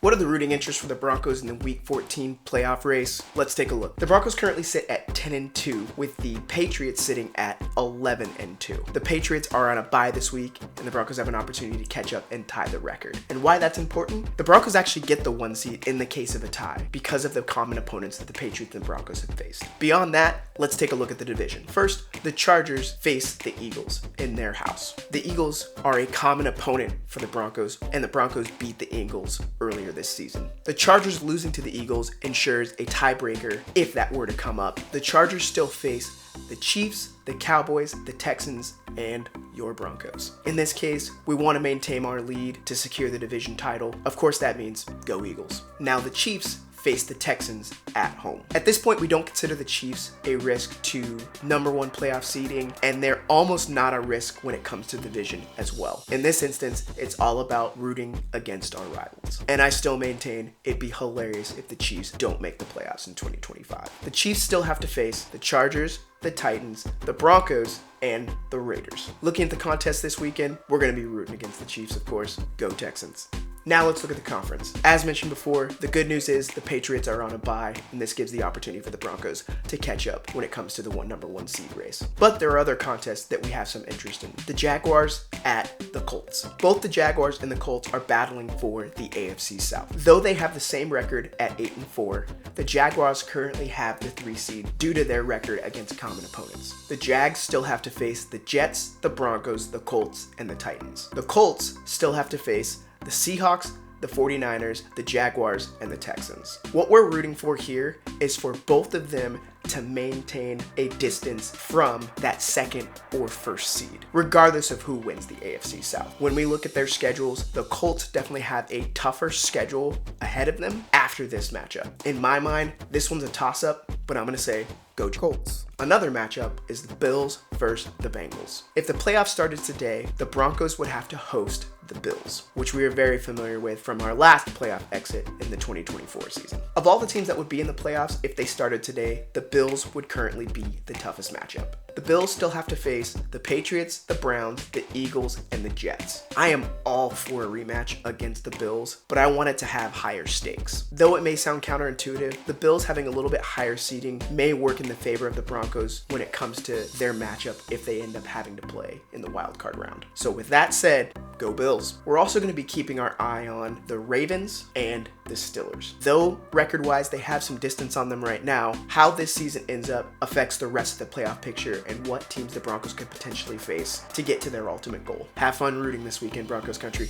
What are the rooting interests for the Broncos in the Week 14 playoff race? Let's take a look. The Broncos currently sit at 10-2, with the Patriots sitting at 11-2. The Patriots are on a bye this week, and the Broncos have an opportunity to catch up and tie the record. And why that's important? The Broncos actually get the 1 seed in the case of a tie because of the common opponents that the Patriots and Broncos have faced. Beyond that, let's take a look at the division. First, the Chargers face the Eagles in their house. The Eagles are a common opponent for the Broncos, and the Broncos beat the Eagles earlier this season. The Chargers losing to the Eagles ensures a tiebreaker if that were to come up. The Chargers still face the Chiefs, the Cowboys, the Texans, and your Broncos. In this case, we want to maintain our lead to secure the division title. Of course, that means go Eagles. Now the Chiefs face the Texans at home. At this point, we don't consider the Chiefs a risk to number 1 playoff seeding, and they're almost not a risk when it comes to division as well. In this instance, it's all about rooting against our rivals. And I still maintain it'd be hilarious if the Chiefs don't make the playoffs in 2025. The Chiefs still have to face the Chargers, the Titans, the Broncos, and the Raiders. Looking at the contest this weekend, we're going to be rooting against the Chiefs, of course. Go Texans. Now let's look at the conference. As mentioned before, the good news is the Patriots are on a bye, and this gives the opportunity for the Broncos to catch up when it comes to the number 1 seed race. But there are other contests that we have some interest in. The Jaguars at the Colts. Both the Jaguars and the Colts are battling for the AFC South. Though they have the same record at 8-4, the Jaguars currently have the 3 seed due to their record against common opponents. The Jags still have to face the Jets, the Broncos, the Colts, and the Titans. The Colts still have to face the Seahawks, the 49ers, the Jaguars, and the Texans. What we're rooting for here is for both of them to maintain a distance from that 2nd or 1st seed, regardless of who wins the AFC South. When we look at their schedules, the Colts definitely have a tougher schedule ahead of them after this matchup. In my mind, this one's a toss-up, but I'm going to say go Colts. Another matchup is the Bills versus the Bengals. If the playoffs started today, the Broncos would have to host the Bills, which we are very familiar with from our last playoff exit in the 2024 season. Of all the teams that would be in the playoffs if they started today, the Bills would currently be the toughest matchup. The Bills still have to face the Patriots, the Browns, the Eagles, and the Jets. I am all for a rematch against the Bills, but I want it to have higher stakes. Though it may sound counterintuitive, the Bills having a little bit higher seeding may work in the favor of the Broncos when it comes to their matchup if they end up having to play in the wild card round. So with that said, go Bills. We're also going to be keeping our eye on the Ravens and the Steelers. Though record-wise they have some distance on them right now, how this season ends up affects the rest of the playoff picture and what teams the Broncos could potentially face to get to their ultimate goal. Have fun rooting this weekend, Broncos country.